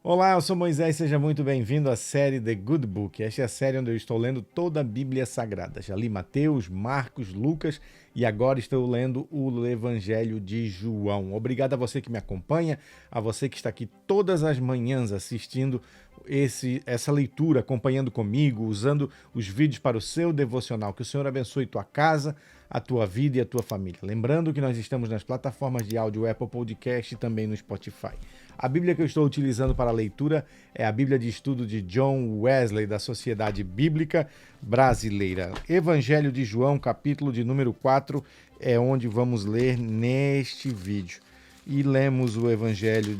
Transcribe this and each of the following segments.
Olá, eu sou Moisés, seja muito bem-vindo à série The Good Book. Esta é a série onde eu estou lendo toda a Bíblia Sagrada. Já li Mateus, Marcos, Lucas e agora estou lendo o Evangelho de João. Obrigado a você que me acompanha, a você que está aqui todas as manhãs assistindo essa leitura, acompanhando comigo, usando os vídeos para o seu devocional. Que o Senhor abençoe tua casa, a tua vida e a tua família. Lembrando que nós estamos nas plataformas de áudio Apple Podcast e também no Spotify. A Bíblia que eu estou utilizando para a leitura é a Bíblia de Estudo de John Wesley, da Sociedade Bíblica Brasileira. Evangelho de João, capítulo de número 4, é onde vamos ler neste vídeo. E lemos o Evangelho,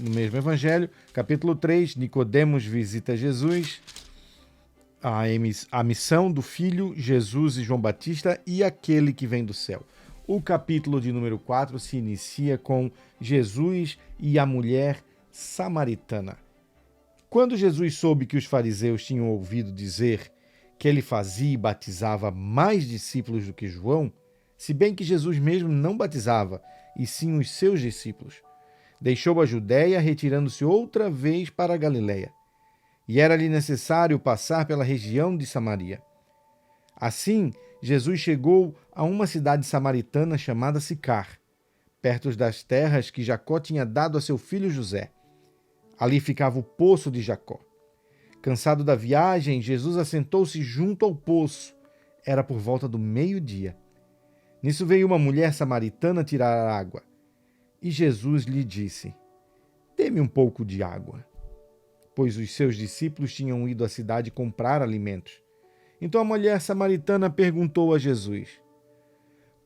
no mesmo Evangelho, capítulo 3, Nicodemos visita Jesus, a missão do Filho, Jesus e João Batista e aquele que vem do céu. O capítulo de número 4 se inicia com Jesus e a mulher samaritana. Quando Jesus soube que os fariseus tinham ouvido dizer que ele fazia e batizava mais discípulos do que João, se bem que Jesus mesmo não batizava, e sim os seus discípulos, deixou a Judéia, retirando-se outra vez para a Galiléia. E era-lhe necessário passar pela região de Samaria. Assim, Jesus chegou a uma cidade samaritana chamada Sicar, perto das terras que Jacó tinha dado a seu filho José. Ali ficava o poço de Jacó. Cansado da viagem, Jesus assentou-se junto ao poço. Era por volta do meio-dia. Nisso veio uma mulher samaritana tirar água. E Jesus lhe disse: "Dê-me um pouco de água." Pois os seus discípulos tinham ido à cidade comprar alimentos. Então a mulher samaritana perguntou a Jesus: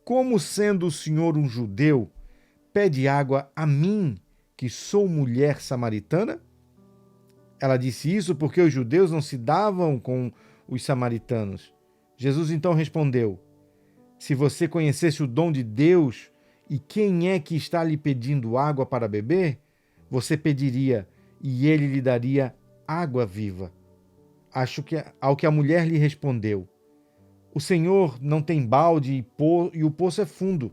"Como, sendo o Senhor um judeu, pede água a mim, que sou mulher samaritana?" Ela disse isso porque os judeus não se davam com os samaritanos. Jesus então respondeu: "Se você conhecesse o dom de Deus e quem é que está lhe pedindo água para beber, você pediria e ele lhe daria água viva." Ao que a mulher lhe respondeu: "O Senhor não tem balde e o poço é fundo.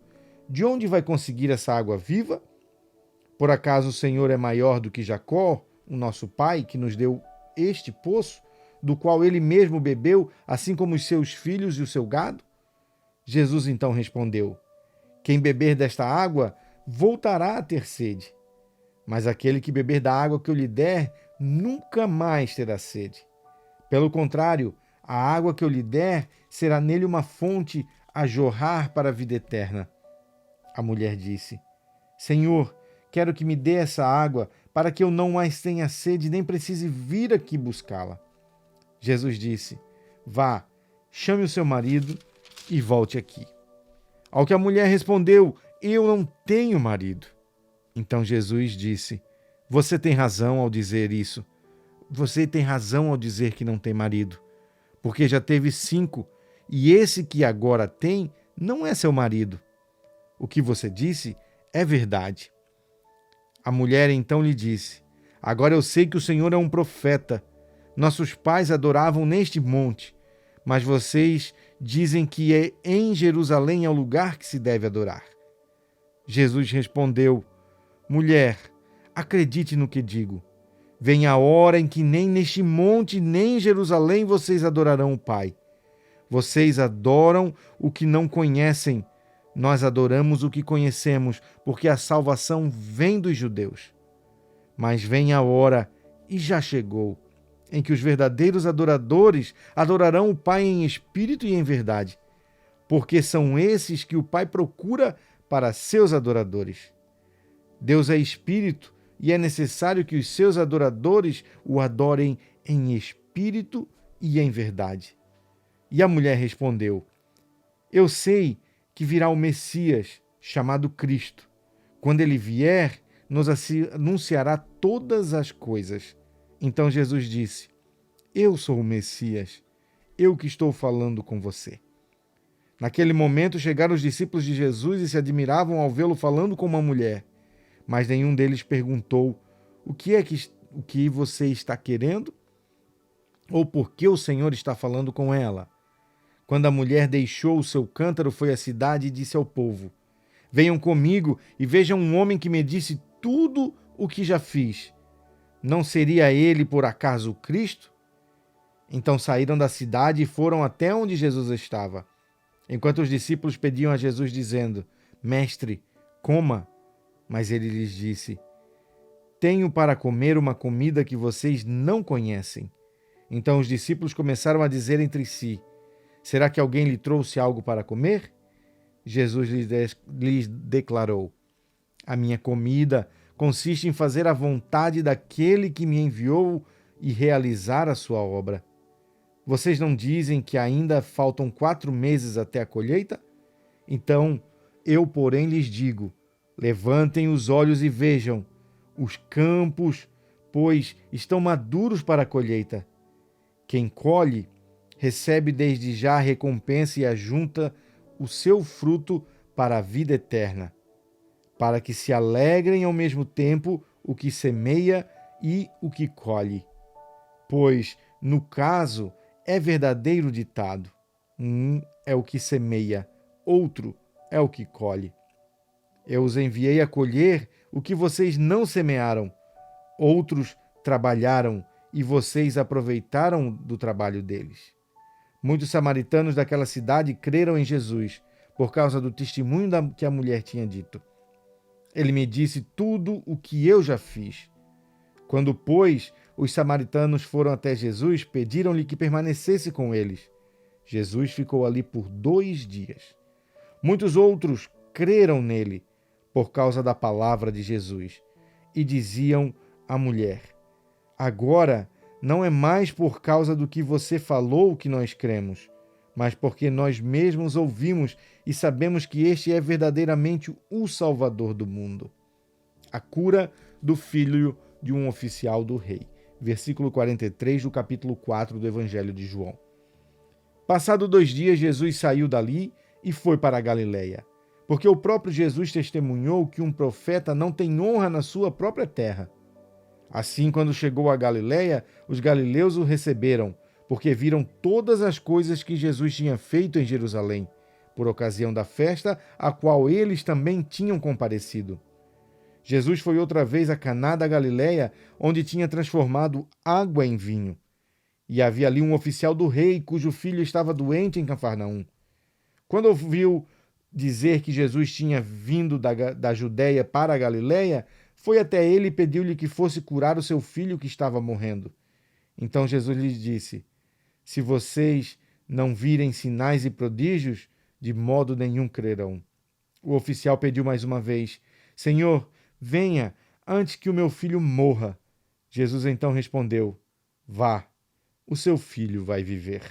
De onde vai conseguir essa água viva? Por acaso o Senhor é maior do que Jacó, o nosso pai, que nos deu este poço, do qual ele mesmo bebeu, assim como os seus filhos e o seu gado?" Jesus então respondeu: "Quem beber desta água voltará a ter sede. Mas aquele que beber da água que eu lhe der, nunca mais terá sede. Pelo contrário, a água que eu lhe der será nele uma fonte a jorrar para a vida eterna." A mulher disse: "Senhor, quero que me dê essa água para que eu não mais tenha sede nem precise vir aqui buscá-la." Jesus disse: "Vá, chame o seu marido e volte aqui." Ao que a mulher respondeu: "Eu não tenho marido." Então Jesus disse: "Você tem razão ao dizer isso. Você tem razão ao dizer que não tem marido, porque já teve 5, e esse que agora tem não é seu marido. O que você disse é verdade." A mulher então lhe disse: "Agora eu sei que o Senhor é um profeta. Nossos pais adoravam neste monte, mas vocês dizem que é em Jerusalém é o lugar que se deve adorar." Jesus respondeu: "Mulher, acredite no que digo. Vem a hora em que nem neste monte, nem em Jerusalém vocês adorarão o Pai. Vocês adoram o que não conhecem. Nós adoramos o que conhecemos, porque a salvação vem dos judeus. Mas vem a hora, e já chegou, em que os verdadeiros adoradores adorarão o Pai em espírito e em verdade, porque são esses que o Pai procura para seus adoradores. Deus é espírito, e é necessário que os seus adoradores o adorem em espírito e em verdade." E a mulher respondeu: "Eu sei que virá o Messias, chamado Cristo. Quando ele vier, nos anunciará todas as coisas." Então Jesus disse: "Eu sou o Messias, eu que estou falando com você." Naquele momento chegaram os discípulos de Jesus e se admiravam ao vê-lo falando com uma mulher. Mas nenhum deles perguntou: o que você está querendo? Ou por que o Senhor está falando com ela?" Quando a mulher deixou o seu cântaro, foi à cidade e disse ao povo: "Venham comigo e vejam um homem que me disse tudo o que já fiz." Não seria ele, por acaso, o Cristo? Então saíram da cidade e foram até onde Jesus estava. Enquanto os discípulos pediam a Jesus, dizendo: Mestre, coma. Mas ele lhes disse: Tenho para comer uma comida que vocês não conhecem. Então os discípulos começaram a dizer entre si: Será que alguém lhe trouxe algo para comer? Jesus lhes declarou: A minha comida consiste em fazer a vontade daquele que me enviou e realizar a sua obra. Vocês não dizem que ainda faltam 4 meses até a colheita? Então, eu, porém, lhes digo: levantem os olhos e vejam, os campos, pois estão maduros para a colheita. Quem colhe, recebe desde já a recompensa e ajunta o seu fruto para a vida eterna, para que se alegrem ao mesmo tempo o que semeia e o que colhe. Pois, no caso, é verdadeiro ditado: um é o que semeia, outro é o que colhe. Eu os enviei a colher o que vocês não semearam. Outros trabalharam e vocês aproveitaram do trabalho deles. Muitos samaritanos daquela cidade creram em Jesus por causa do testemunho que a mulher tinha dito. Ele me disse tudo o que eu já fiz. Quando, pois, os samaritanos foram até Jesus, pediram-lhe que permanecesse com eles. Jesus ficou ali por 2 dias. Muitos outros creram nele por causa da palavra de Jesus e diziam à mulher: Agora não é mais por causa do que você falou que nós cremos, mas porque nós mesmos ouvimos e sabemos que este é verdadeiramente o Salvador do mundo. A cura do filho de um oficial do rei. Versículo 43 do capítulo 4 do Evangelho de João. Passado 2 dias, Jesus saiu dali e foi para a Galileia, porque o próprio Jesus testemunhou que um profeta não tem honra na sua própria terra. Assim, quando chegou a Galileia, os galileus o receberam, porque viram todas as coisas que Jesus tinha feito em Jerusalém, por ocasião da festa a qual eles também tinham comparecido. Jesus foi outra vez a Caná da Galileia, onde tinha transformado água em vinho. E havia ali um oficial do rei, cujo filho estava doente em Cafarnaum. Quando ouviu dizer que Jesus tinha vindo da Judéia para a Galileia, foi até ele e pediu-lhe que fosse curar o seu filho que estava morrendo. Então Jesus lhes disse: Se vocês não virem sinais e prodígios, de modo nenhum crerão. O oficial pediu mais uma vez: Senhor, venha, antes que o meu filho morra. Jesus então respondeu: Vá, o seu filho vai viver.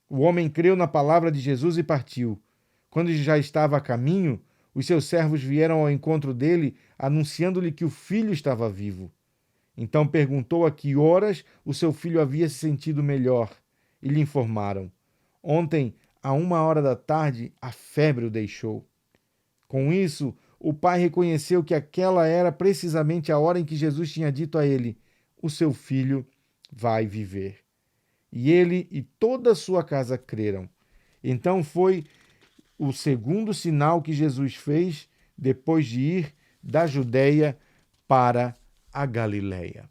O homem creu na palavra de Jesus e partiu. Quando já estava a caminho, os seus servos vieram ao encontro dele, anunciando-lhe que o filho estava vivo. Então perguntou a que horas o seu filho havia se sentido melhor, e lhe informaram: Ontem, à 1 hora da tarde, a febre o deixou. Com isso, o pai reconheceu que aquela era precisamente a hora em que Jesus tinha dito a ele: O seu filho vai viver. E ele e toda a sua casa creram. Então foi o segundo sinal que Jesus fez depois de ir da Judéia para a Galileia.